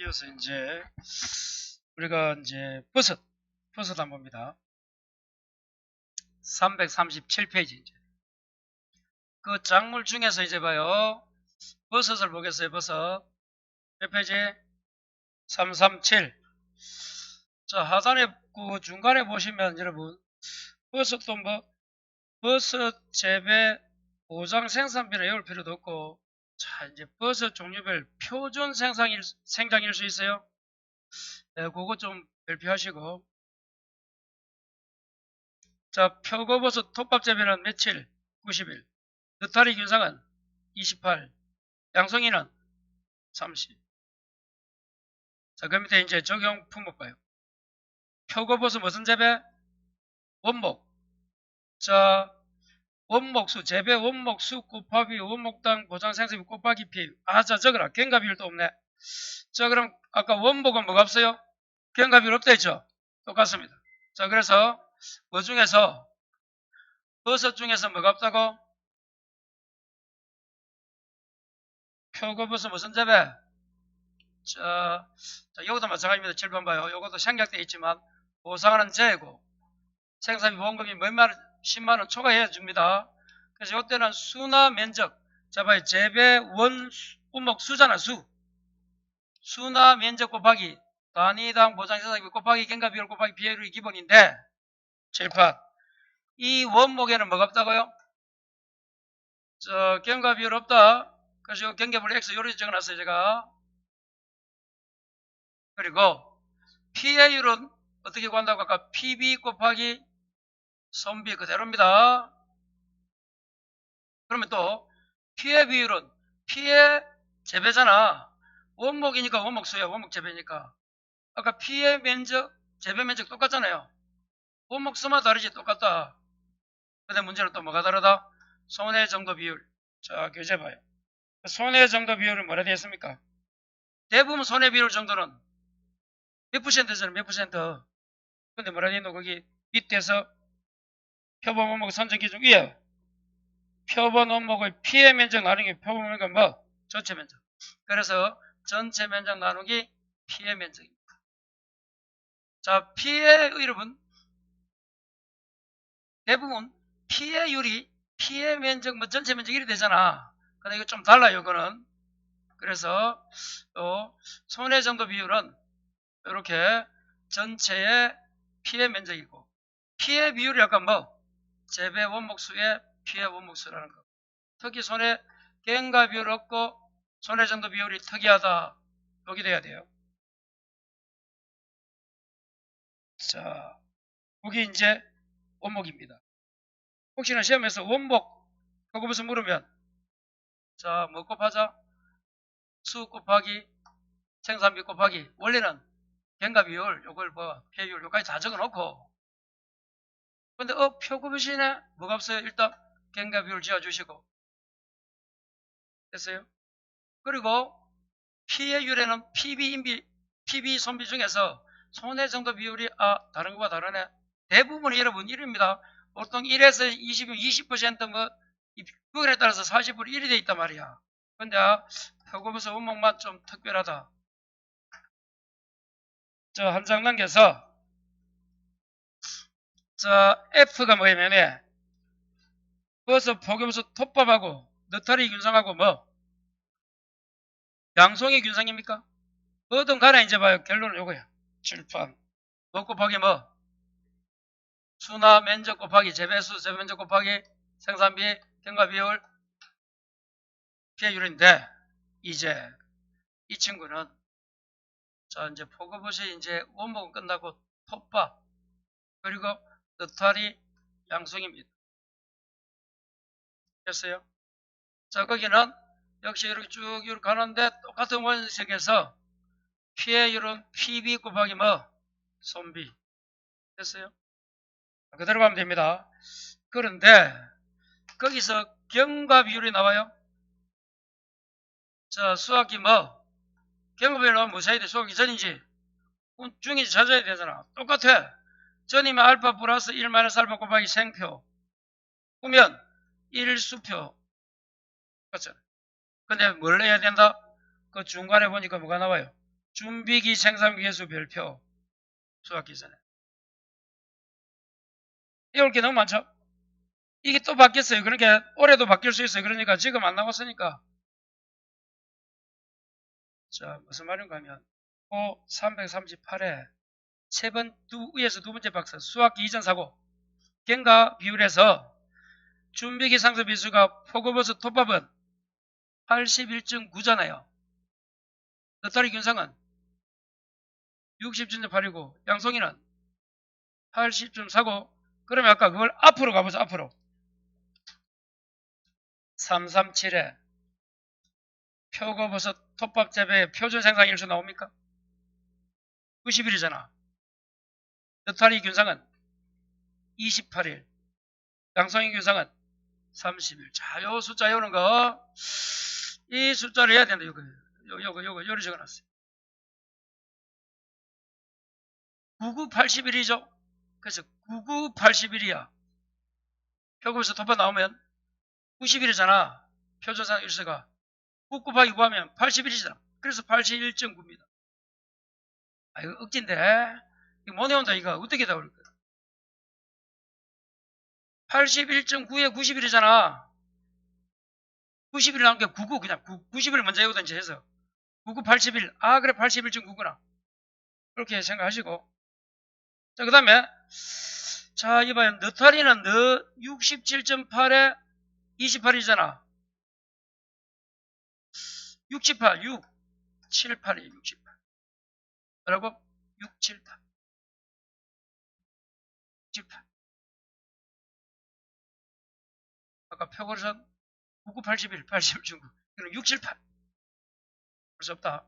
이어서 이제 우리가 이제 버섯 한번 봅니다. 337페이지 이제 그 작물 중에서 이제 봐요. 버섯을 보겠어요. 버섯 몇 페이지? 337. 자, 하단에 그 중간에 보시면 여러분 버섯도 뭐 버섯 재배 보장 생산비를 외울 필요도 없고, 자 이제 버섯 종류별 표준 생장일 수 있어요. 네, 그거 좀 발표하시고. 자, 표고버섯 톱밥 재배는 며칠? 90일. 느타리 균상은 28. 양송이는 30. 자, 그 밑에 이제 적용 품목 봐요. 표고버섯 무슨 재배? 원목. 자, 원목수, 재배 원목수 곱하기 원목당 보장 생산비 곱하기 피. 아, 자, 적으라. 경과비율도 없네. 자, 그럼 아까 원목은 뭐가 없어요? 경과비율 없다 했죠? 똑같습니다. 자, 그래서 그 중에서 버섯 중에서 뭐가 없다고? 표고버섯 무슨 재배? 자, 여기도 마찬가지입니다. 7번 봐요. 요것도 생략되어 있지만 보상하는 재고 생산비 보험금이 몇만 원, 10만원 초과해 줍니다. 그래서 이때는 수나 면적. 자, 봐요. 재배 원 원목 수잖아. 수나 면적 곱하기 단위당 보장생산비 곱하기 경과비율 곱하기 비율이 기본인데 7, 8. 이 원목에는 뭐가 없다고요? 저 경과비율 없다. 그래서 요 경계분리 X 요리 적어놨어요. 제가. 그리고 피해율은 어떻게 구한다고? 아까 PB 곱하기 선비 그대로입니다. 그러면 또 피해 비율은 피해 재배잖아. 원목이니까 원목수야. 원목 재배니까. 아까 피해 면적, 재배 면적 똑같잖아요. 원목수만 다르지 똑같다. 근데 문제는 또 뭐가 다르다? 손해 정도 비율. 자, 교재 봐요. 손해 정도 비율은 뭐라 되어 있습니까? 대부분 손해 비율 정도는 몇 %잖아요. 몇 %. 근데 뭐라 되어 있노? 거기 밑에서 표본 원목 선정 기준 위에 표본 원목의 피해 면적 나누기 표본 원목은 뭐? 전체 면적. 그래서 전체 면적 나누기 피해 면적입니다. 자, 피해 여러분 대부분 피해율이 피해 면적 뭐 전체 면적 이렇게 되잖아. 근데 이거 좀 달라요. 이거는. 그래서 또 손해 정도 비율은 이렇게 전체의 피해 면적이고 피해 비율이 약간 뭐 재배 원목수의 피해 원목수라는 거. 특히 손해 경과 비율 없고 손해 정도 비율이 특이하다. 여기 돼야 돼요. 자, 여기 이제 원목입니다. 혹시나 시험에서 원목 그거부터 물으면 자, 뭐 곱하자? 수 곱하기 생산비 곱하기 원래는 경과 비율 요걸 뭐 피해율 요까지 다 적어놓고 근데 표고버섯에 뭐가 없어요? 일단 경과 비율 지어주시고 됐어요? 그리고 피해율에는 PB 손비 중에서 손해 정도 비율이 다른 거와 다르네. 대부분이 여러분 1입니다. 보통 1에서 20이면 20% 뭐 그거에 따라서 40% 1이 돼 있단 말이야. 근데 표고버섯 원목만 좀 특별하다. 저 한 장 넘겨서 자 F가 뭐냐면 버섯 표고버섯 톱밥하고 느타리 균상하고 뭐 양송이 균상입니까? 뭐든 간에 이제 봐요. 결론은 요거야. 칠판. 뭐 곱하기 뭐? 수나 면적 곱하기 재배수, 재배면적 곱하기 생산비, 경과비율, 피해율인데 이제 이 친구는 자 이제 표고버섯이 이제 원목은 끝나고 톱밥 그리고 느타리 양송입니다. 됐어요? 자 거기는 역시 이렇게 쭉 이렇게 가는데 똑같은 원색에서 피해율은 PB 곱하기 뭐? 손비. 됐어요? 그대로 가면 됩니다. 그런데 거기서 경과 비율이 나와요. 자, 수학기 뭐? 경과 비율 나오면 뭐 해야 돼? 수학기 전인지 중인지 찾아야 되잖아. 똑같아. 전이면 알파 플러스 1 마이너스 알파 곱하기 생표. 그러면 1수표. 맞잖아. 근데 뭘 해야 된다? 그 중간에 보니까 뭐가 나와요? 준비기 생산기계수 별표. 수학기 전에. 이럴 게 너무 많죠? 이게 또 바뀌었어요. 그러니까 올해도 바뀔 수 있어요. 그러니까 지금 안 나왔으니까. 자, 무슨 말인가 하면 338에 위에서 두 번째 박스 수학기 이전 사고 경과 비율에서 준비기 상수 비수가 포고버스 톱밥은 81.9잖아요. 너타리 균상은 60.8이고 양송이는 80.4고 그러면 아까 그걸 앞으로 가보자. 앞으로 337에 표고버섯 톱밥 재배 표준 생산 일수 나옵니까? 90일이잖아. 너타리 균상은 28일, 양송이 균상은 30일. 자, 요 숫자 요런 거, 이 숫자를 해야 된다. 요리 적어놨어요. 9980일이죠. 그래서 9980일이야. 표고버섯 톱밥 나오면 90일이잖아. 표준상 일수가 9 곱하기 9 하면 81이잖아. 그래서 81.9입니다. 아, 이거 억진데. 이거 못 외운다, 이거. 어떻게 다 그럴 거야. 81.9에 90일이잖아. 90일 나온 게 99, 그냥 90일 먼저 외우든지 해서. 99, 81. 아, 그래, 81.9구나. 그렇게 생각하시고. 자, 그 다음에, 자, 이봐요. 너타리는 너 67.8에 28이잖아. 68, 6, 7, 8이에요, 68. 뭐라고? 6, 7, 8. 7, 8. 아까 표고선 99, 81, 81 중구. 이거는 6, 7, 8. 볼 수 없다.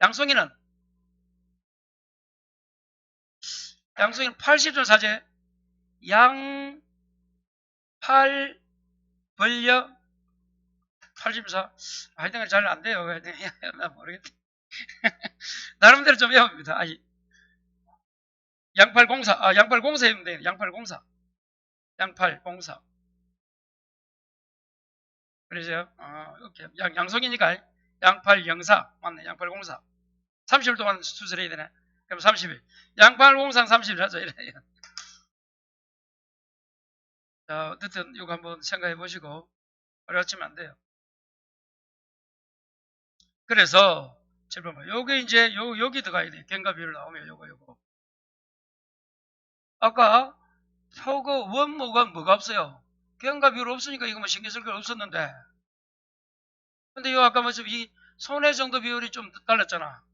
양송이는 80점 사제. 양, 8, 벌려, 8.4. 하여튼 잘 안 돼요. 나 모르겠다. 나름대로 좀 외웁니다. 양팔공사. 양팔공사 해면 돼요. 양팔공사. 양팔공사. 그러세요? 이렇게. 양송이니까 양팔영사. 맞네. 양팔공사. 30일 동안 수술해야 되네. 그럼 30일. 양팔공상 30일 하죠. 이래요. 자, 어쨌든 이거 한번 생각해 보시고 어려워지면 안 돼요. 그래서 요게 이제 여기 들어가야 돼요. 경과 비율 나오면 요거. 아까 표고 원목은 뭐가 없어요? 경과 비율 없으니까 이거 뭐 신경 쓸 거 없었는데. 근데 요 아까 뭐죠? 이 손해 정도 비율이 좀 달랐잖아.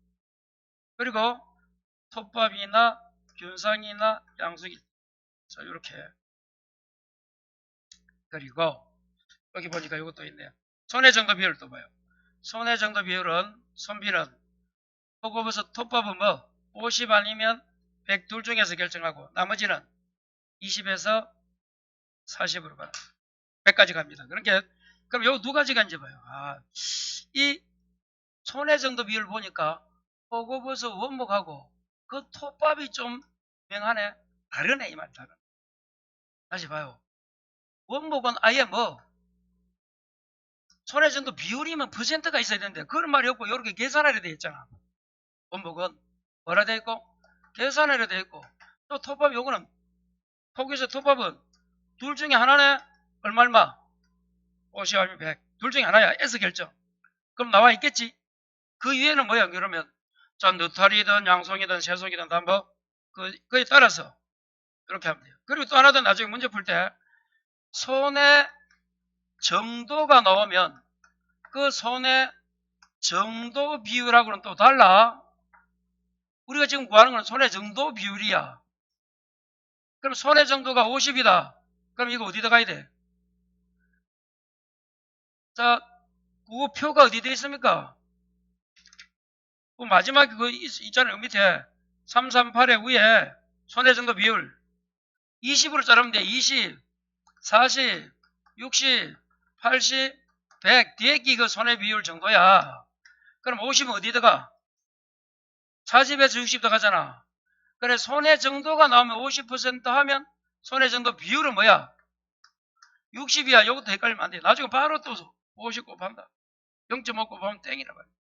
그리고 톱밥이나 균상이나 양수기. 자, 요렇게. 그리고 여기 보니까 이것도 있네요. 손해 정도 비율 또 봐요. 손해 정도 비율은 손비는 표고버섯 톱밥은 뭐 50 아니면 100 둘 중에서 결정하고 나머지는 20에서 40으로 가라. 100까지 갑니다. 그러니까 그럼 요 두 가지가 이제 봐요. 이 손해 정도 비율 보니까 표고버섯 원목하고 그 톱밥이 좀 명하네. 다르네 이 말 다르네. 다시 봐요. 원목은 아예 뭐 손해 정도 비율이면 퍼센트가 있어야 되는데 그런 말이 없고 이렇게 계산하려 돼 있잖아. 원목은 뭐라 돼 있고 계산하려 돼 있고 또 톱밥 요거는 포기서 톱밥은 둘 중에 하나네. 얼마 50 아니면 100 둘 중에 하나야. S 결정. 그럼 나와 있겠지. 그 위에는 뭐야 그러면 자 너타리든 양송이든 새송이든 다 뭐 그에 따라서 이렇게 하면 돼요. 그리고 또 하나 더 나중에 문제 풀 때 손해 정도가 나오면 그 손해 정도 비율하고는 또 달라. 우리가 지금 구하는 건 손해 정도 비율이야. 그럼 손해 정도가 50이다. 그럼 이거 어디다 가야 돼? 자, 그 표가 어디 돼 있습니까? 그 마지막에 그 있잖아요. 밑에 338의 위에 손해 정도 비율 20으로 자르면 돼. 20, 40, 60, 80, 100 뒤에 끼 그 손해 비율 정도야. 그럼 50은 어디다가? 40에서 60 들어가잖아. 그래 손해 정도가 나오면 50% 하면 손해 정도 비율은 뭐야? 60이야. 이것도 헷갈리면 안 돼. 나중에 바로 또 50 곱한다. 0.5 곱하면 땡이라 말이야.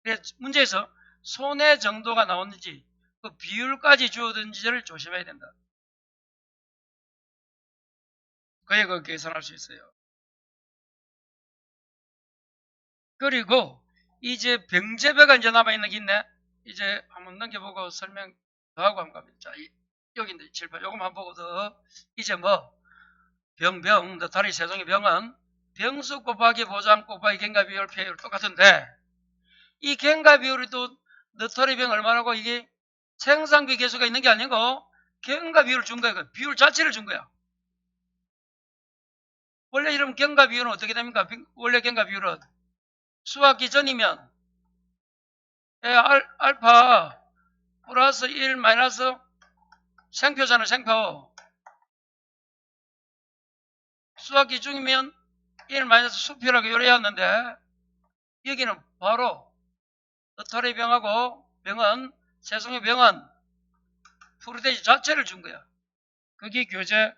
그래서 문제에서 손해 정도가 나오는지 그 비율까지 주어든지를 조심해야 된다. 그에 그 계산할 수 있어요. 그리고 이제 병재배가 이제 남아있는 게 있네. 이제 한번 넘겨보고 설명 더 하고 한번 갑니다. 자, 여기 있는데 칠판 요거만 보고 더 이제 뭐 병, 너타리 세송의 병은 병수 곱하기 보장 곱하기 갱가 비율 비율 똑같은데 이 갱가 비율이 또 너타리 병 얼마라고 이게 생산비 계수가 있는 게 아니고 갱가 비율을 준 거야. 그 비율 자체를 준 거야. 원래 이러면 갱가 비율은 어떻게 됩니까? 원래 갱가 비율은 수학기 전이면 알파 플러스 1 마이너스 생표잖아. 생표. 수학기 중이면 1 마이너스 수표라고 요래였는데 여기는 바로 너타리 병하고 병은 세송의 병은 프로테이지 자체를 준 거야. 그게 교재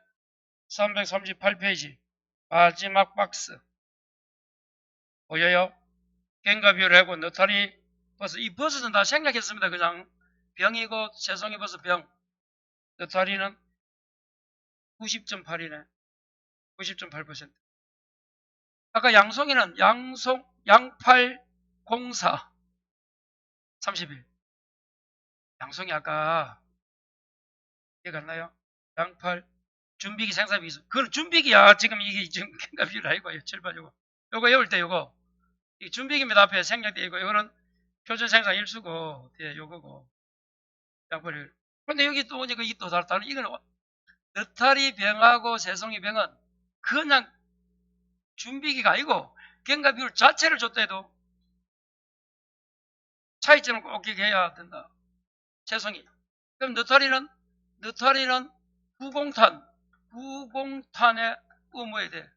338페이지 마지막 박스 보여요? 갱가 비율을 하고 너타리 버섯. 이 버섯은 다 생략했습니다. 그냥 병이고 세송의 버섯 병. 너타리는 90.8이네. 90.8%. 아까 양송이는 양팔04 30일. 양송이 아까 기억 안 나요? 양팔 준비기 생산비 기수. 그건 준비기야. 지금 이게 지금 갱가 비율 아니고요. 칠판이고. 요거 외울 때 요거. 이 준비기입니다. 앞에 생략되어 있고 요거는 표준 생산 일수고 뒤에 요거고. 양팔. 근데 여기 또 오니까 이게 또 다르다는 이거는 너타리 병하고 세송이 병은 그냥 준비기가 아니고 갱가 비율 자체를 줬다 해도 차이점을 꼭 기억해야 된다. 세송이. 그럼 너타리는 90탄에 의무해야 돼.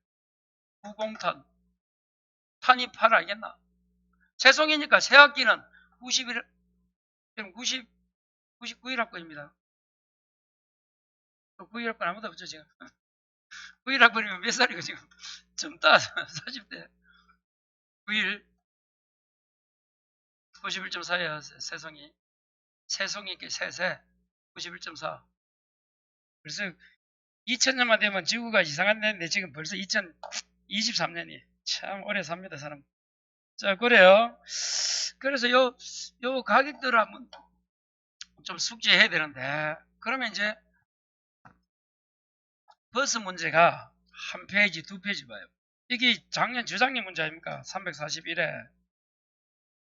90탄. 탄이 8 알겠나? 세송이니까 새학기는 99일 학번입니다. 9일 학번 아무도 없죠, 지금. 9일 학번이면 몇 살이고, 지금. 젊다, 40대. 9일, 91.4예요, 세송이. 세송이, 세세. 91.4. 벌써 2000년만 되면 지구가 이상한데 지금 벌써 2023년이. 참 오래 삽니다, 사람. 자, 그래요. 그래서 요 가격들을 한번 좀 숙지해야 되는데, 그러면 이제 버스 문제가 한 페이지, 두 페이지 봐요. 이게 작년, 저작년 문제 아닙니까? 341회.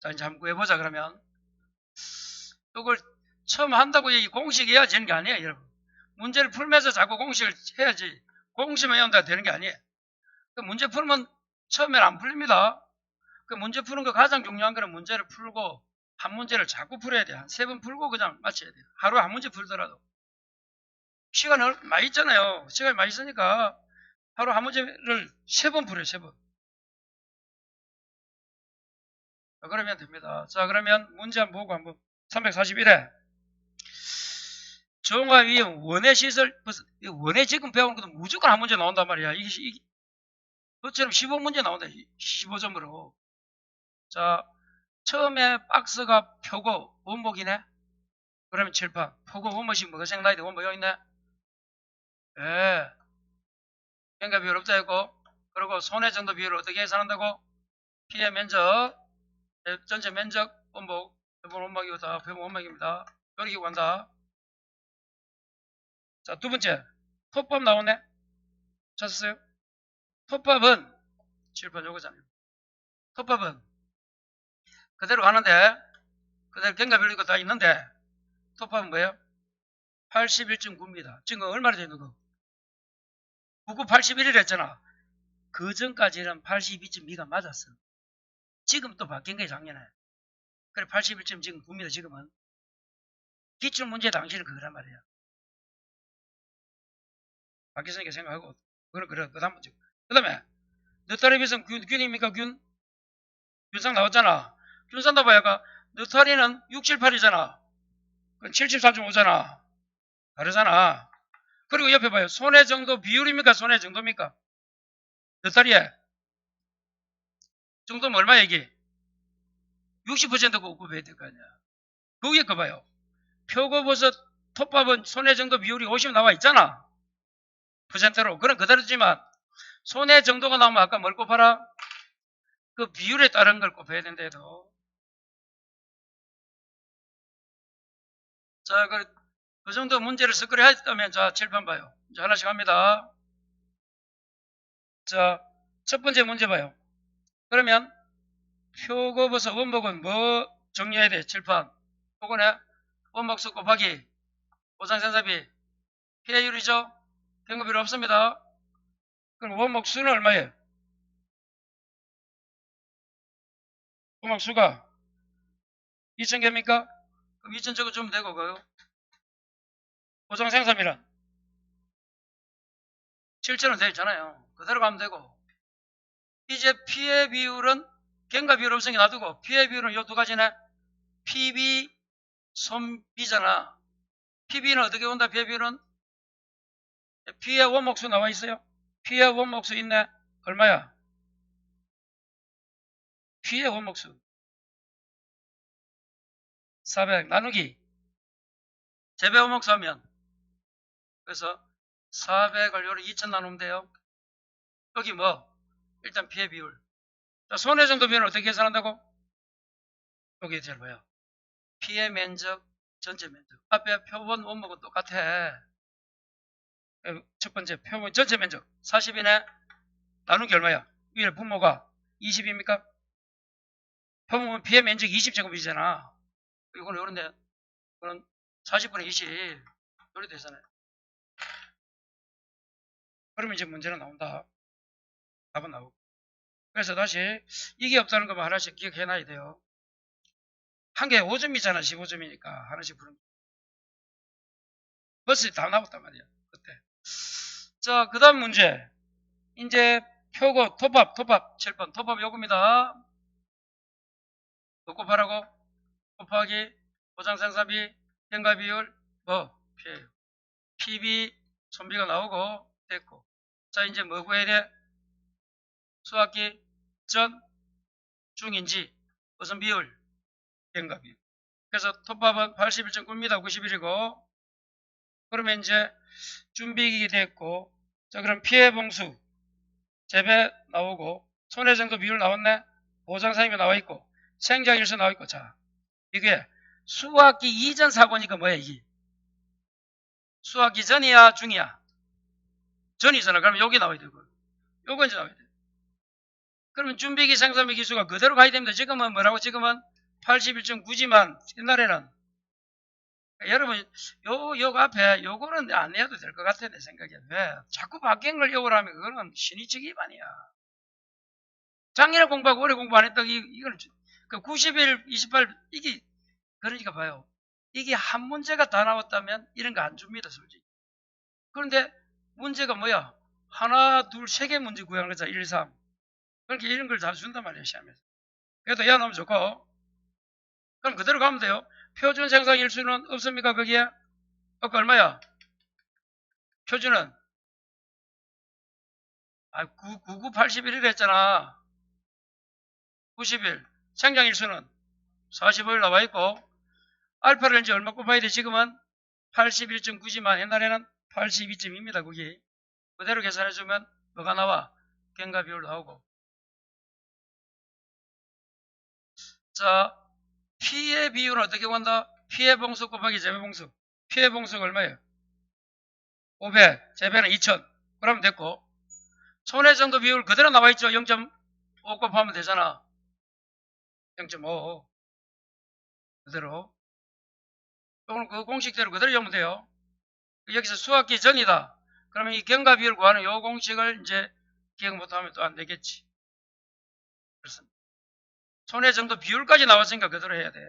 자, 이제 한번 구해보자, 그러면. 이걸 처음 한다고 이 공식 해야 되는 게 아니에요, 여러분. 문제를 풀면서 자꾸 공식을 해야지. 공식만 외운다 되는 게 아니에요. 그 문제 풀면 처음엔 안 풀립니다. 그 문제 푸는 거 가장 중요한 거는 문제를 풀고 한 문제를 자꾸 풀어야 돼. 한 3번 풀고 그냥 마쳐야 돼. 하루에 한 문제 풀더라도. 시간을 많이 있잖아요. 시간이 많이 있으니까 하루 한 문제를 3번 풀어요. 3번. 자, 그러면 됩니다. 자, 그러면 문제 한번 보고 한번 341회. 종합위험 원해시설, 원해 지금 배우는 것도 무조건 한 문제 나온단 말이야. 이게 너처럼 15문제 나온다. 15점으로. 자, 처음에 박스가 표고 원목이네. 그러면 칠판. 표고 원목씩 뭐가 생각나야 돼? 원목 여기 있네. 예. 평가 비율 없다 했고, 그리고 손해 정도 비율을 어떻게 계산한다고? 피해 면적, 전체 면적, 원목, 표본 원목이고 다 표본 원목입니다. 이렇게 간다. 자, 두 번째. 톱밥 나오네. 찾았어요? 톱밥은 칠판 요거잖아요. 톱밥은 그대로 가는데, 그대로 경과 비율 이거 다 있는데, 톱밥은 뭐예요? 81.9입니다. 지금 얼마나 되는 거? 99 81이라 했잖아. 그 전까지는 82.2가 맞았어. 지금 또 바뀐 게 작년에. 그래 81점 지금 9입니다. 지금은. 기출문제 당시는 그거란 말이야. 바뀌었으니까 생각하고. 그래. 그 다음 문제. 그 다음에 너타리 비선 균입니까? 균상 나왔잖아. 균상 나봐야가 너타리는 6, 7, 8이잖아. 그건 74.5잖아. 다르잖아. 그리고 옆에 봐요. 손해 정도 비율입니까? 손해 정도입니까? 너타리에 정도면 얼마 얘기? 60%고 구해야 될 거 아니야. 그 위에 거 봐요. 표고버섯 톱밥은 손해 정도 비율이 50 나와 있잖아. 퍼센트로. 그건 그대로지만 손해 정도가 나오면 아까 뭘 곱하라? 그 비율에 따른 걸 곱해야 된다 해도. 자, 그 정도 문제를 스크린 했다면, 자, 칠판 봐요. 이제 하나씩 합니다. 자, 첫 번째 문제 봐요. 그러면, 표고버섯 원목은 뭐 정리해야 돼? 칠판. 요거네. 원목수 곱하기 보상생산비 피해율이죠? 변경 필요 없습니다. 그럼 원목수는 얼마예요? 원목수가 2,000개입니까? 그럼 2,000 적어주면 되고, 보상생산비는 7,000원 되어 있잖아요. 그대로 가면 되고. 이제 피해 비율은 경과 비율 없으니까 놔두고, 피해 비율은 요 두 가지네. PB, 손비잖아. PB는 어떻게 온다? 피해 비율은? 피해 원목수 나와 있어요? 피해 원목수 있네? 얼마야? 피해 원목수 400 나누기 재배 원목수 하면, 그래서 400을 요리 2,000 나누면 돼요. 여기 뭐? 일단 피해 비율. 자, 손해 정도 비율은 어떻게 계산한다고? 여기 제일 뭐야? 피해 면적, 전체 면적. 앞에 표본 원목은 똑같아. 첫 번째 표본 전체 면적 40이네. 나누기 얼마야? 위에 분모가 20입니까? 표본 피해 면적 20제곱이잖아. 이거는 요런데, 이거는 40분의 20. 요리 되잖아요. 그러면 이제 문제는 나온다. 답은 나오고. 그래서 다시 이게 없다는 것만 하나씩 기억해놔야 돼요. 한 개에 5점이잖아. 15점이니까 하나씩 부르면. 버스 다 나왔단 말이야. 그때. 자, 그 다음 문제. 이제 표고 톱밥 7번 톱밥 요금이다. 뭐 곱하라고? 곱하기 보상생산비 경과비율 뭐 피해요. PB 손비가 나오고 됐고. 자, 이제 뭐 구해야 돼? 수학기 전 중인지 무슨 비율? 경과비율. 그래서 톱밥은 81.9입니다. 91이고. 그러면 이제 준비기기 됐고. 자, 그럼 피해봉수 재배 나오고 손해정도 비율 나왔네. 보상상임이 나와 있고 생장일수 나와 있고. 자, 이게 수학기 이전 사고니까 뭐야 이게? 수학기 전이야 중이야? 전이잖아. 그러면 여기 나와야 되고 요거 이제 나와야 돼. 그러면 준비기 생산비 기수가 그대로 가야 됩니다. 지금은 뭐라고? 지금은 81.9지만 옛날에는 여러분 요 앞에 요거는 안 해도 될 것 같아 내 생각에. 왜? 자꾸 바뀐 걸 요구하면 그거는 신의적 위반이야. 작년에 공부하고 올해 공부 안 했다. 이거는 그 90일 28 이게 그러니까 봐요. 이게 한 문제가 다 나왔다면 이런 거 안 줍니다 솔직히. 그런데 문제가 뭐야? 하나 둘 세 개 문제 구하는 거잖아. 1, 3. 그렇게 이런 걸 다 준단 말이야 시험에서. 그래도 야 너무 좋고. 그럼 그대로 가면 돼요. 표준 생산 일수는 없습니까 거기에? 아까 얼마야? 표준은 9981이라 했잖아. 90일. 생장 일수는 45일 나와 있고 알파를 이제 얼마 곱해야 돼? 지금은 81.9지만 옛날에는 82.2입니다. 거기 그대로 계산해주면 뭐가 나와? 경과 비율 나오고. 자, 피해 비율은 어떻게 구한다? 피해 봉수 곱하기 재배 봉수. 피해 봉수가 얼마예요? 500, 재배는 2000. 그러면 됐고 손해 정도 비율 그대로 나와 있죠. 0.5 곱하면 되잖아. 0.5 그대로. 이거는 그 공식대로 그대로 적으면 돼요. 여기서 수학기 전이다. 그러면 이 경과 비율 구하는 요 공식을 이제 기억 못하면 또 안 되겠지. 그렇습니다. 손해 정도 비율까지 나왔으니까 그대로 해야 돼.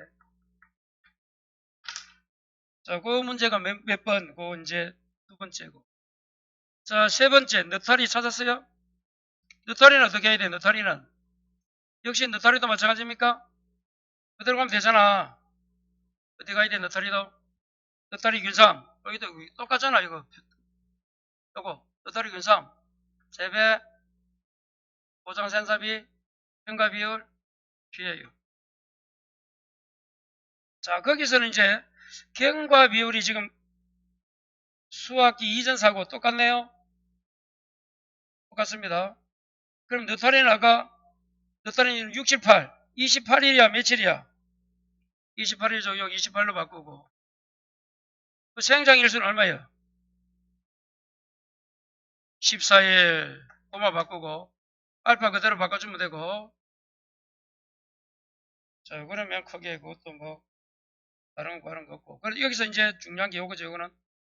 자, 그 문제가 몇 번? 그 이제 두 번째고. 자, 세 번째 느타리 찾았어요? 느타리는 어떻게 해야 돼? 느타리는 역시 느타리도 마찬가지입니까? 그대로 가면 되잖아. 어디 가야 돼? 느타리도 느타리 균상 여기도 똑같잖아. 이거 느타리 균상 재배 보상생산비 경과 비율 피해율. 자, 거기서는 이제 경과 비율이 지금 수학기 이전 사고 똑같네요. 똑같습니다. 그럼 너타리는 아까 너타리는 68, 28일이야 며칠이야? 28일 적용 28로 바꾸고 그 생장일수는 얼마예요? 14일 고마 바꾸고 알파 그대로 바꿔주면 되고. 자, 그러면 크게 그것도 뭐 다른 거 없고. 그래서 여기서 이제 중요한 게 요거죠. 요거는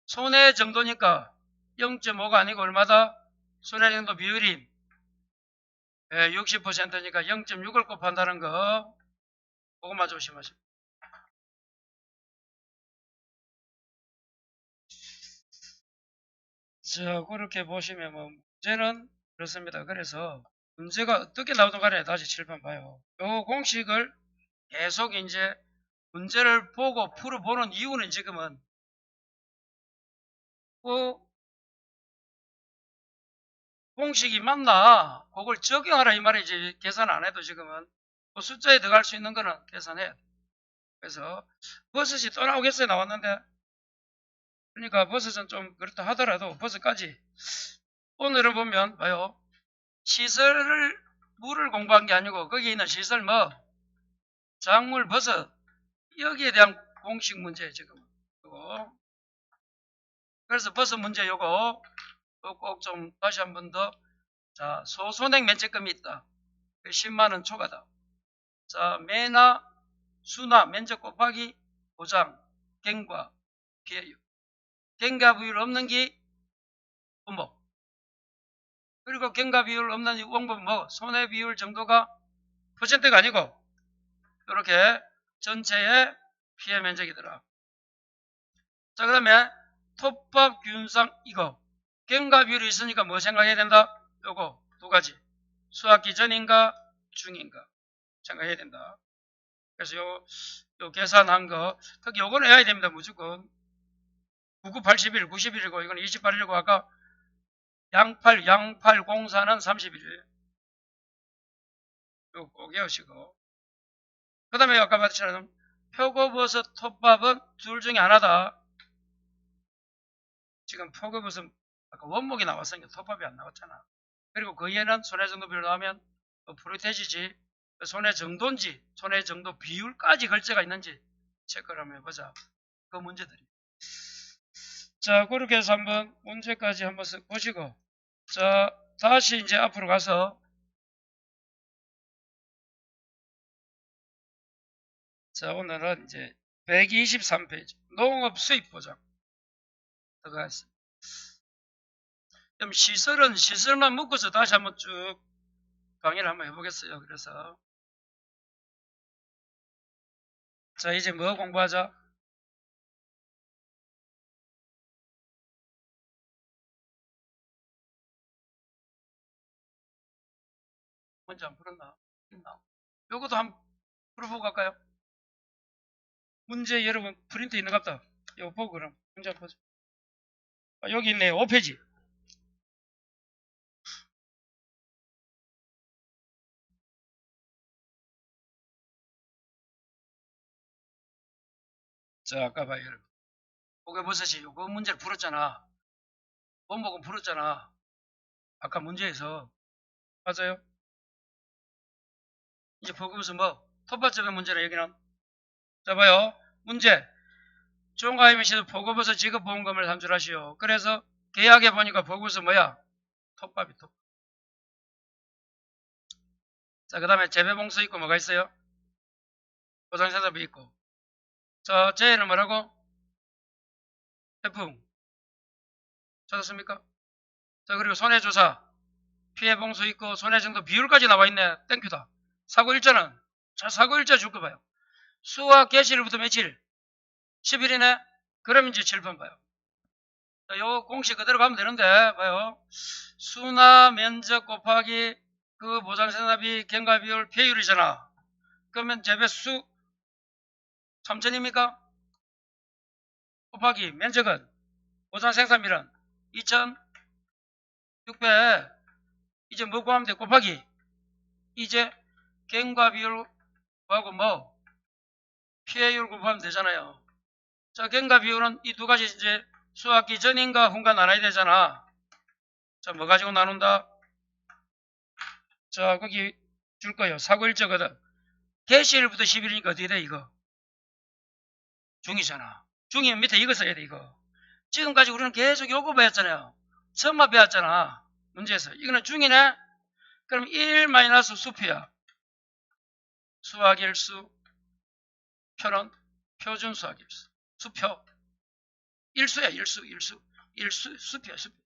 손해 정도니까 0.5가 아니고 얼마다? 손해 정도 비율이 60%니까 0.6을 곱한다는 거, 그것만 조심하시고. 자, 그렇게 보시면 뭐 문제는 그렇습니다. 그래서 문제가 어떻게 나오든 간에 다시 칠판 봐요. 요 공식을 계속 이제 문제를 보고 풀어보는 이유는 지금은 그 공식이 맞나 그걸 적용하라 이 말이지. 계산 안 해도 지금은 그 숫자에 들어갈 수 있는 거는 계산해야 돼. 그래서 버섯이 또 나오겠어요? 나왔는데. 그러니까 버섯은 좀 그렇다 하더라도 버섯까지 오늘은 보면 봐요. 시설을 물을 공부한 게 아니고 거기 있는 시설 뭐 작물 버섯 여기에 대한 공식 문제 지금. 그래서 버섯 문제 요거 꼭 좀 다시 한 번 더. 자, 소손액 면책금이 있다. 10만원 초과다. 자, 매나 수나 면적 곱하기 보장 갱과 피해율. 갱과 비율 없는 게 원목. 그리고 갱과 비율 없는 원목 뭐 손해 비율 정도가 퍼센트가 아니고 이렇게 전체의 피해 면적이더라. 자, 그 다음에 톱밥 균상 이거 갱과 비율이 있으니까 뭐 생각해야 된다? 요거 두 가지. 수학기 전인가 중인가 생각해야 된다. 그래서 요 계산한 거 특히 요거는 해야 됩니다. 무조건 99, 80일, 90일이고 이건 28일이고 아까 양팔 공사는 30일. 요거 꼭 외우시고. 그 다음에 아까 말했처럼 표고버섯 톱밥은 둘 중에 하나다. 지금 표고버섯 아까 원목이 나왔으니까 톱밥이 안 나왔잖아. 그리고 그 얘는 손해 정도 비율 나오면 프로테지지 손해 정도인지 손해 정도 비율까지 글자가 있는지 체크를 한번 해보자. 그 문제들이. 자, 그렇게 해서 한번 문제까지 한번 쓱 보시고. 자, 다시 이제 앞으로 가서 자, 오늘은 이제 123페이지 농업 수입 보장 들어가 있습니다. 그럼 시설만 묶어서 다시 한번 쭉 강의를 한번 해보겠어요. 그래서 자, 이제 뭐 공부하자? 문제 안 풀었나? 있나? 요것도 한번 풀어보고 갈까요? 문제 여러분 프린트 있는 것 같다. 이거 보고 그럼 문제 한번 보자. 여기 있네요. 5페이지. 자, 아까 봐요, 여러분. 포개버섯이 요거 문제를 풀었잖아. 원목은 풀었잖아. 아까 문제에서. 맞아요? 이제 포개버섯 뭐? 톱밥적인 문제라 여기는. 자, 봐요. 문제. 종가임시도 포개버섯 지급보험금을 산출하시오. 그래서 계약해 보니까 포개버섯 뭐야? 톱밥이 톱. 자, 그 다음에 재배봉수 있고 뭐가 있어요? 보상사답이 있고. 자, 제는 뭐라고? 태풍. 찾았습니까? 자, 그리고 손해조사. 피해봉수 있고 손해정도 비율까지 나와 있네. 땡큐다. 사고일자는? 자, 사고일자 줄 거 봐요. 수학 개시일부터 며칠? 10일이네? 그럼 이제 7번 봐요. 자, 요 공식 그대로 가면 되는데, 봐요. 수나 면적 곱하기 그 보상생산비 경과비율 피해율이잖아. 그러면 재배수 3천입니까? 곱하기 면적은 보상생산비는 2,600. 이제 뭐 구하면 돼? 곱하기. 이제 경과비율하고 뭐? 피해율 구하면 되잖아요. 자, 경과 비율은 이 두 가지 이제 수학기 전인가 후인가 나눠야 되잖아. 자, 뭐 가지고 나눈다? 자, 거기 줄 거예요. 사고일자거든. 개시일부터 10일이니까 어떻게 돼, 이거? 중이잖아. 중이면 밑에 이거 써야 돼, 이거. 지금까지 우리는 계속 요거 배웠잖아요. 점마 배웠잖아. 문제에서. 이거는 중이네? 그럼 1 마이너스 수표야. 수학일수. 표는 표준 수학일수. 수표. 일수야, 일수. 수표야, 수표.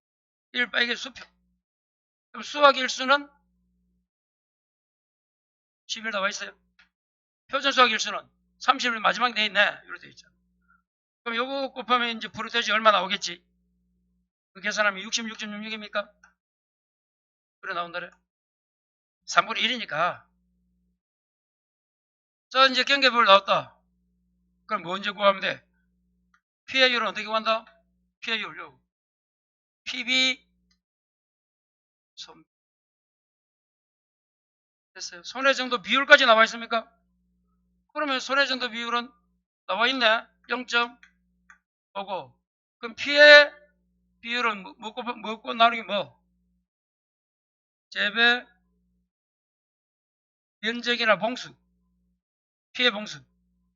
1 빼기 수표. 그럼 수학일수는 10일 나와 있어요. 표준 수학일수는 30일 마지막에 돼 있네. 이렇게 돼 있잖아. 그럼 요거 곱하면 이제 프로테지 얼마 나오겠지? 그 계산하면 66.66입니까? 그래 나온다래. 3분의 1이니까. 자, 이제 경계별 나왔다. 그럼 뭐 언제 구하면 돼? 피해율은 어떻게 구한다? 피해율, 요. PB, 손. 됐어요. 손해정도 비율까지 나와 있습니까? 그러면 손해정도 비율은 나와 있네. 0.55. 그럼 피해 비율은 먹고 나누기 뭐? 재배, 면적이나 봉수. 피해 봉수.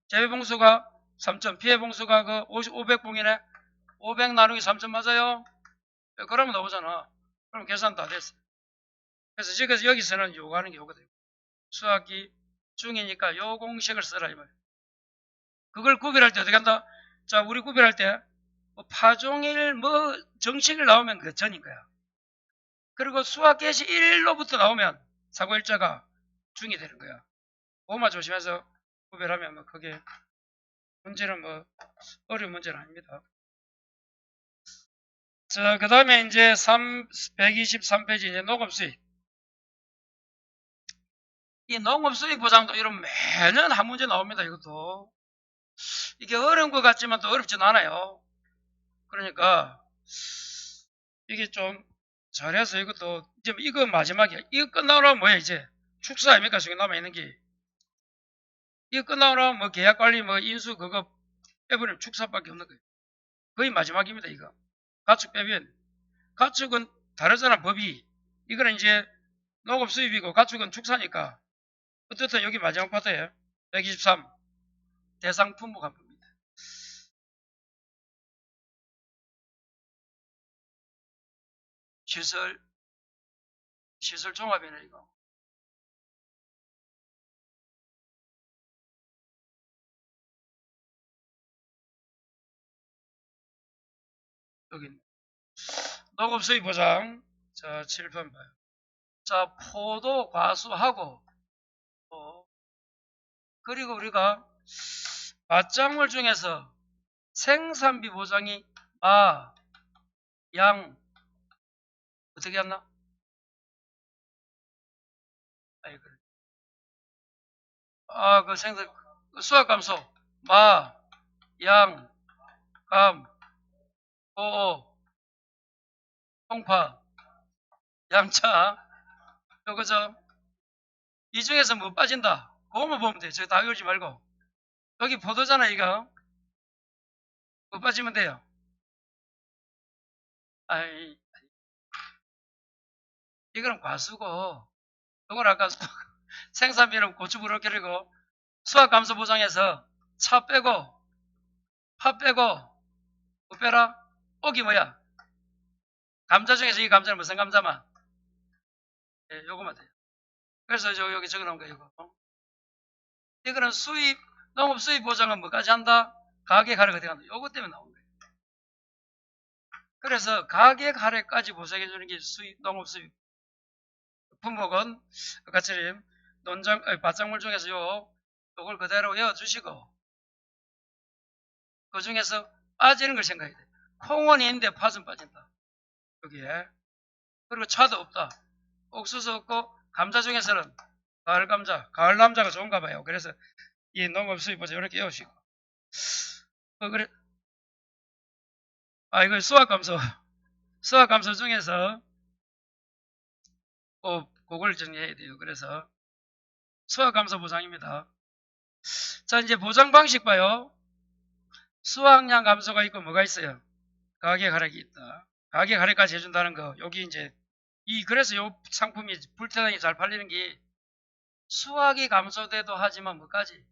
재배 봉수가 3점, 피해 봉수가 그 500봉이네. 500 나누기 3점 맞아요? 그러면 나오잖아. 그럼 계산 다 됐어. 그래서 여기서는 요거 하는 게 요거든. 수학기 중이니까 요 공식을 써라 이 말이야. 그걸 구별할 때 어떻게 한다? 자, 우리 구별할 때 뭐 파종일 뭐 정식일 나오면 그 전인 거야. 그리고 수학 개시 1로부터 나오면 사고일자가 중이 되는 거야. 그것만 조심해서 구별하면 뭐 그게 문제는 뭐 어려운 문제는 아닙니다. 자, 그 다음에 이제 123페이지 이제 농업수익. 이 농업수익 보장도 이런 매년 한 문제 나옵니다. 이것도. 이게 어려운 것 같지만 또 어렵진 않아요. 그러니까 이게 좀 잘해서 이것도 이제 이거 마지막이야. 이거 끝나면 뭐야 이제 축사 아닙니까? 지금 남아있는 게. 이거 끝나면 뭐 계약관리 뭐 인수 그거 빼버리면 축사밖에 없는 거예요. 거의 마지막입니다. 이거. 가축 빼면. 가축은 다르잖아 법이. 이거는 이제 농업 수입이고 가축은 축사니까 어쨌든 여기 마지막 파트에 123 대상 품목 한 부입니다. 시설 종합이네 이거. 여기 농업 수입 보장. 자, 7번 봐요. 자, 포도 과수하고 그리고 우리가 밭작물 중에서 생산비 보장이 양 어떻게 했나? 아이 그래. 그 생산 수학 감소 양, 감, 홍파, 양차 요거죠. 이 중에서 뭐 빠진다. 그거만 보면 돼. 저 다 외우지 말고. 여기 포도잖아 이거. 뭐 빠지면 돼요. 아이 이거는 과수고 이걸 아까 생산비는 고추 부럽게리고 수학 감소 보장에서 차 빼고 파 빼고 뭐 빼라? 옥이 뭐야? 감자 중에서 이 감자는 무슨 감자만? 예, 요거만 돼요. 그래서 여기 적어놓은 거예요. 이거. 이거는 농업 수입 보장은 뭐까지 한다? 가격 할애가 들어간다. 요거 때문에 나온 거예요. 그래서 가격 할애까지 보상해 주는 게 농업 수입. 품목은 아까처럼 밭작물 중에서 요걸 그대로 외워주시고 그 중에서 빠지는 걸 생각해야 돼. 콩은 있는데 팥은 빠진다. 여기에. 그리고 차도 없다. 옥수수 없고 감자 중에서는 가을 감자, 가을 남자가 좋은가 봐요. 그래서 이 농업 수입 보자 이렇게 외우시고. 그래. 이거 수학 감소 중에서 그걸 정리해야 돼요. 그래서 수학 감소 보장입니다. 자, 이제 보장 방식 봐요. 수확량 감소가 있고 뭐가 있어요? 가격 하락이 있다. 가격 하락까지 해준다는 거. 여기 이제 그래서 요 상품이 불태당이 잘 팔리는 게 수확이 감소돼도 하지만 뭐까지?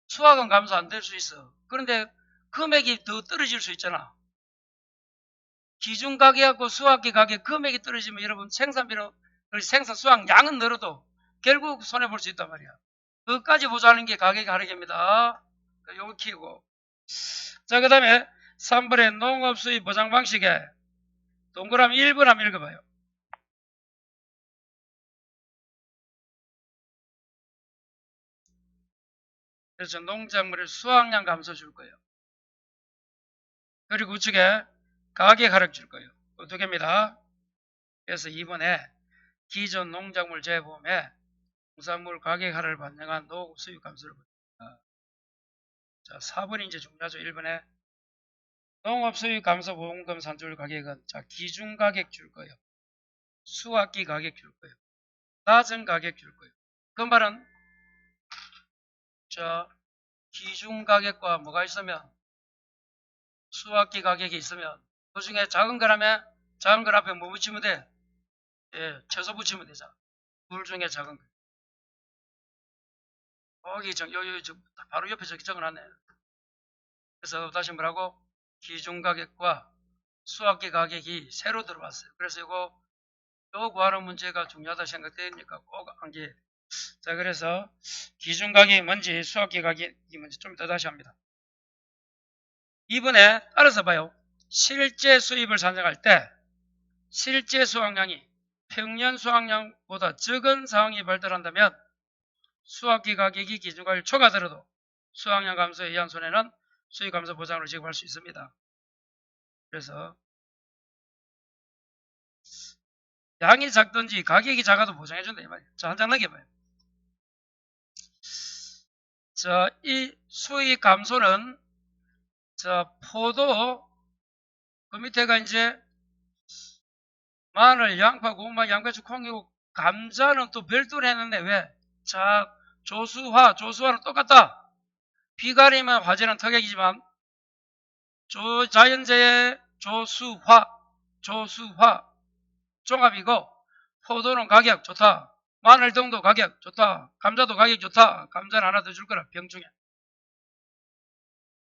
수확은 감소 안 될 수 있어. 그런데 금액이 더 떨어질 수 있잖아. 기준 가격하고 수확기 가격 금액이 떨어지면 여러분 생산비는 생산 수확량은 늘어도 결국 손해볼 수 있단 말이야. 그것까지 보자는 게 가격 하락입니다. 요거 키우고. 자, 그 다음에 3번의 농업수입 보장 방식에 동그라미 1번 한번 읽어봐요. 그래서 농작물의 수확량 감소 줄 거예요. 그리고 우측에 가격 하락 줄 거예요. 두 개입니다. 그래서 2번에 기존 농작물 재보험에 농산물 가격 하락을 반영한 농업 수입 감소를 보입니다. 자, 4번이 이제 중요하죠. 1번에 농업 수입 감소 보험금 산출 가격은 자, 기준 가격 줄 거예요. 수확기 가격 줄 거예요. 낮은 가격 줄 거예요. 그 말은 자, 기준 가격과 뭐가 있으면 수확기 가격이 있으면 그 중에 작은 거라면 작은 걸 앞에 뭐 붙이면 돼? 예, 채소 붙이면 되잖아. 둘 중에 작은 거. 여기 바로 옆에 저기 적어놨네. 그래서 다시 뭐라고? 기준 가격과 수확기 가격이 새로 들어왔어요. 그래서 요 구하는 문제가 중요하다 생각되니까 꼭 암기해. 자, 그래서 기준 가격이 뭔지 수확기 가격이 뭔지 좀 더 다시 합니다. 이번에 따라서 봐요. 실제 수입을 산정할 때 실제 수확량이 평년 수확량보다 적은 상황이 발달한다면 수확기 가격이 기준 가격을 초과하더라도 수확량 감소에 의한 손해는 수익 감소 보장으로 지급할 수 있습니다. 그래서 양이 작든지 가격이 작아도 보장해준다 이 말이에요. 자, 한 장 넘겨봐요. 자, 이 수익 감소는 자, 포도 그 밑에가 이제 마늘, 양파, 고구마, 양배추, 콩이고 감자는 또 별도로 했는데 왜? 자, 조수화는 똑같다. 비가리면 화재는 특약이지만 자연재해 조수화 종합이고 포도는 가격 좋다. 마늘 등도 가격 좋다. 감자도 가격 좋다. 감자는 하나 더 줄 거라 병충해.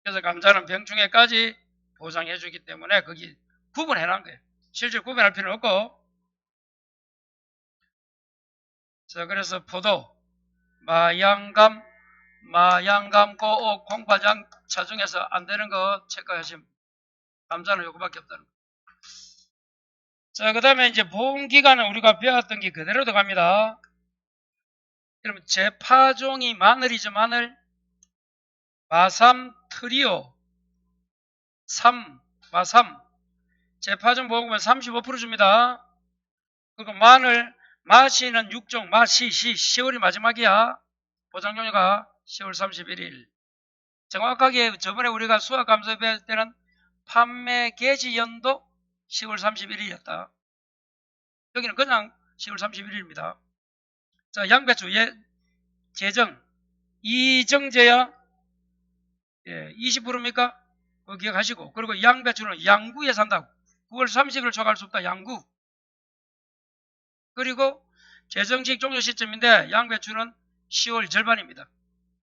그래서 감자는 병충해까지 보상해 주기 때문에 거기 구분해 놓은 거예요. 실제 구분할 필요는 없고. 자, 그래서 포도, 마양감, 꼬옥, 콩파장 차중에서 안 되는 거 체크하시면 감자는 요거밖에 없다는 거. 자, 그 다음에 이제 보험기간은 우리가 배웠던 게 그대로 들어갑니다. 여러분, 제파종이 마늘이죠, 마늘. 마삼 트리오, 마삼. 제파종 보험금은 35% 줍니다. 그리고 마늘, 마시는 6종, 마시, 10월이 마지막이야. 보장용료가 10월 31일. 정확하게 저번에 우리가 수확 감소 배울 때는 판매 개시 연도 10월 31일이었다. 여기는 그냥 10월 31일입니다. 자, 양배추, 재정. 이정제야, 20%입니까? 그거 기억하시고. 그리고 양배추는 양구에 산다고. 9월 30일 초과할 수 없다, 양구. 그리고 재정식 종료 시점인데, 양배추는 10월 절반입니다.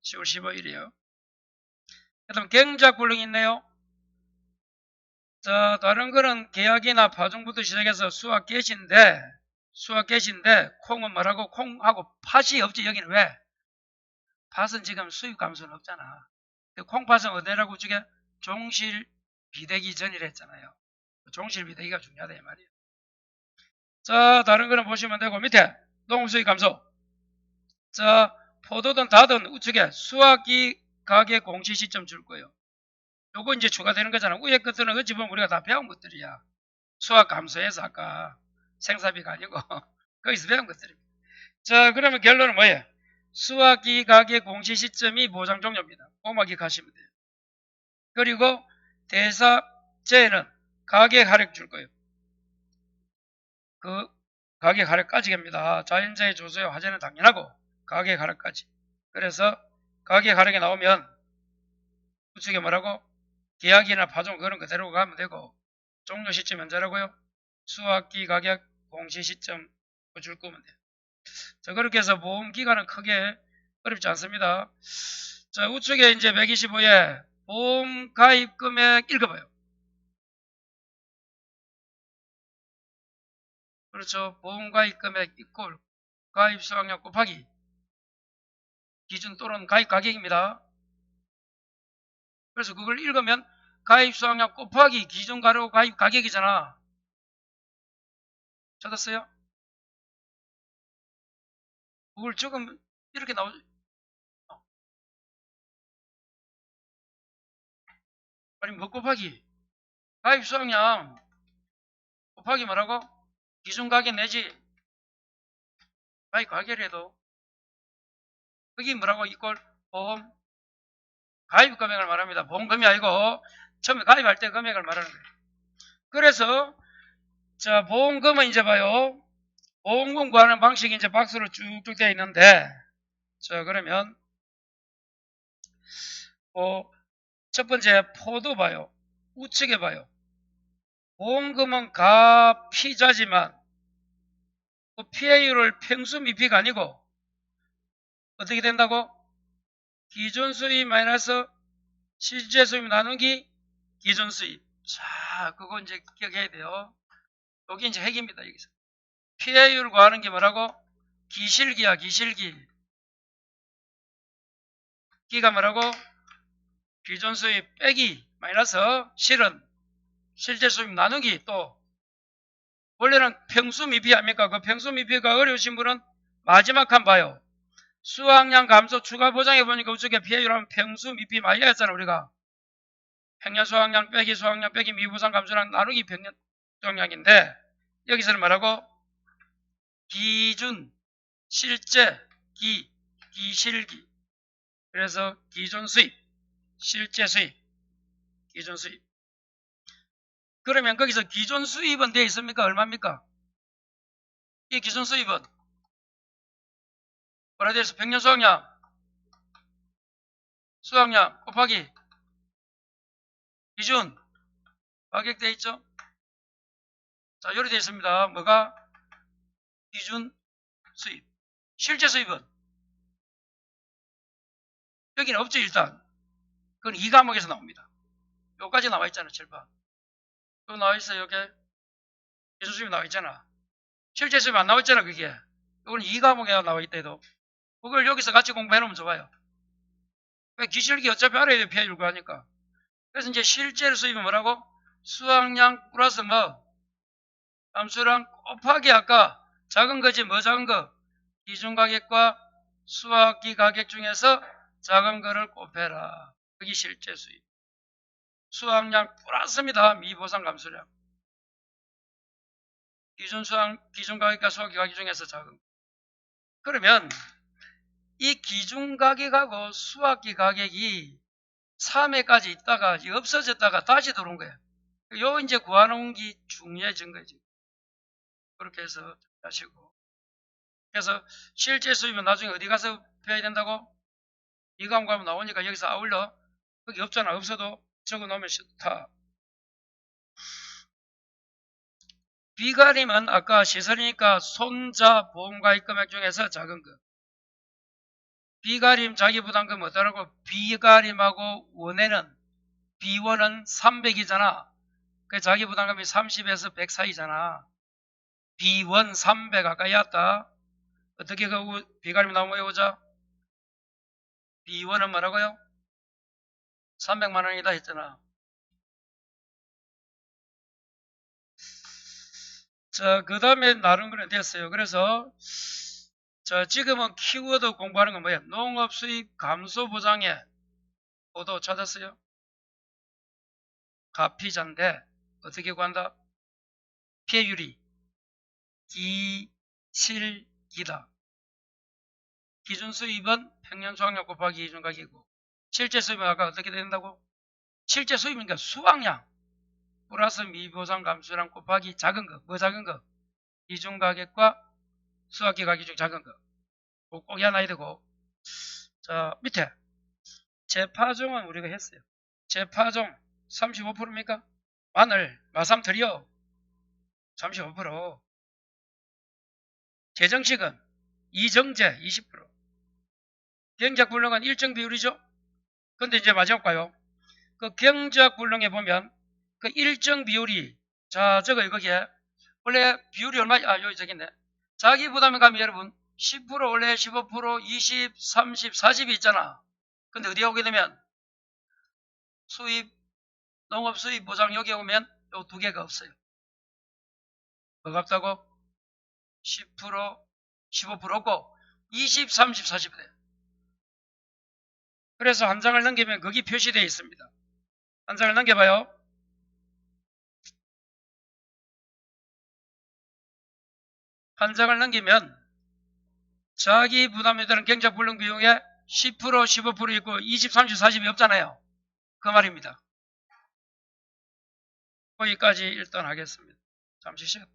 10월 15일이에요. 그 다음 경작불능이 있네요. 자, 다른 거는 계약이나 파종부터 시작해서 수확 개시인데 콩은 뭐라고? 콩하고 팥이 없지. 여기는 왜? 팥은 지금 수입 감소는 없잖아. 콩팥은 어디라고 주게? 종실 비대기 전이라 했잖아요. 종실 비대기가 중요하다 이 말이에요. 자, 다른 거는 보시면 되고 밑에 농수익 감소. 자, 포도든 다든 우측에 수확기 가격 공시 시점 줄 거예요. 요거 이제 추가되는 거잖아. 위에 것들은 어찌 보면 우리가 다 배운 것들이야. 수확 감소해서 아까 생산비가 아니고 거기서 배운 것들입니다. 자, 그러면 결론은 뭐예요? 수확기 가격 공시 시점이 보장 종료입니다. 꼬마 기억하시면 돼요. 그리고 대사제는 가격 하락 줄 거예요. 그 가격 하락까지 합니다. 자연재해 조소에 화재는 당연하고 가격 하락까지. 그래서 가격 하락이 나오면 우측에 뭐라고? 계약이나 파종 그런 그대로 가면 되고 종료 시점 언제라고요? 수학기 가격 공시 시점 줄 거면 돼요. 자, 그렇게 해서 보험 기간은 크게 어렵지 않습니다. 자, 우측에 이제 125에 보험 가입 금액 읽어봐요. 그렇죠. 보험 가입 금액 이꼴 가입 수확량 곱하기 기준 또는 가입 가격입니다. 그래서 그걸 읽으면 가입 수확량 곱하기 기준 가로 가입 가격이잖아. 찾았어요? 그걸 적으면 이렇게 나오죠. 아니 뭐 곱하기 가입 수확량 곱하기 뭐라고? 기준 가격 내지 가입 가격이라도 그게 뭐라고? 이꼴 보험 가입 금액을 말합니다. 보험금이 아니고 처음에 가입할 때 금액을 말하는 거예요. 그래서 자 보험금은 이제 봐요. 보험금 구하는 방식이 이제 박스로 쭉쭉 되어 있는데 자 그러면 첫 번째 포도 봐요. 우측에 봐요. 보험금은 가피자지만 그 피해율을 평수 미피가 아니고 어떻게 된다고? 기존 수입 마이너스 실제 수입 나누기 기존 수입. 자, 그거 이제 기억해야 돼요. 여기 이제 핵입니다. 여기서. 피해율 구하는 게 뭐라고? 기실기야, 기실기. 기가 뭐라고? 기존 수입 빼기 마이너스 실은 실제 수입 나누기 또 원래는 평수 미피 아닙니까? 그 평수 미피가 어려우신 분은 마지막 한 봐요. 수확량 감소 추가 보장해 보니까 우측에 피해율 하면 평수 미피 많이 했잖아 우리가. 평년 수확량 빼기 미보상 감소랑 나누기 평년 수확량인데 여기서는 뭐라고? 기준 실제 기실기 그래서 기존 수입 실제 수입 기존 수입 그러면 거기서 기존 수입은 되어 있습니까? 얼마입니까? 이 기존 수입은 뭐라 되어 있어? 평년 수확량 곱하기 기준 가격 되어 있죠? 자, 요리 되어 있습니다. 뭐가? 기준 수입. 실제 수입은? 여기는 없죠, 일단. 그건 이 과목에서 나옵니다. 요까지 나와 있잖아, 절반. 또 나와 있어요, 여기. 기준 수입 나와 있잖아. 실제 수입 안 나와 있잖아, 그게. 이거는 이 과목에 나와 있대도. 그걸 여기서 같이 공부해 놓으면 좋아요. 왜 기실기 어차피 알아야 돼, 피해율 구하니까. 그래서 이제 실제 수입은 뭐라고? 수확량 플러스 뭐? 감수량 곱하기 아까 작은 거지 뭐 작은 거? 기준 가격과 수학기 가격 중에서 작은 거를 곱해라. 그게 실제 수입. 수확량 플러스입니다. 미보상 감수량. 기준 가격과 수학기 가격 중에서 작은 거. 그러면 이 기준 가격하고 수학기 가격이 3회까지 있다가 없어졌다가 다시 들어온 거예요. 요 이제 구하는 게 중요해진 거지. 그렇게 해서 하시고. 그래서 실제 수입은 나중에 어디 가서 배워야 된다고? 이 과목 가면 나오니까 여기서 아울러. 거기 없잖아. 없어도 적어 놓으면 좋다. 비가림은 아까 시설이니까 손자 보험가입 금액 중에서 작은 거. 비가림 자기부담금 어떠라고? 비가림하고 원에는 비원은 300이잖아. 그 자기부담금이 30에서 100 사이잖아. 비원 300 가까이 왔다. 어떻게 그 비가림 나오면 외우자? 비원은 뭐라고요? 300만 원이다 했잖아. 자, 그 다음에 나눈 거는 됐어요. 그래서 자, 지금은 키워드 공부하는 건 뭐야? 농업 수입 감소 보장에 보도 찾았어요? 가피자인데 어떻게 구한다? 피해율이 기실기다. 기준 수입은 평년 수확량 곱하기 기준 가격이고 실제 수입은 아까 어떻게 된다고? 실제 수입이니까 수확량 플러스 미보상 감수량 곱하기 작은 거. 뭐 작은 거? 기준 가격과 수학기 가격 중 작은 거. 꼭 해놔야 되고. 자, 밑에 재파종은 우리가 했어요. 재파종 35%입니까? 마늘, 마삼 드리오 35%. 재정식은 이정제 20%. 경작불능은 일정 비율이죠. 근데 이제 마지막 봐요. 그 경작불능에 보면 그 일정 비율이, 자, 저거 거기에 원래 비율이 얼마, 여기 저기있네. 자기 부담에 가면 여러분 10% 원래 15%, 20, 30, 40이 있잖아. 근데 어디에 오게 되면 수입, 농업 수입 보장 여기에 오면 요 두 개가 없어요. 뭐가 없다고? 10%, 15% 없고 20, 30, 40이 돼요. 그래서 한 장을 넘기면 거기 표시되어 있습니다. 한 장을 넘겨봐요. 한 장을 넘기면 자기 부담에 따른 경작불능 비용에 10%, 15% 있고 20, 30, 40이 없잖아요. 그 말입니다. 거기까지 일단 하겠습니다. 잠시 쉬었다.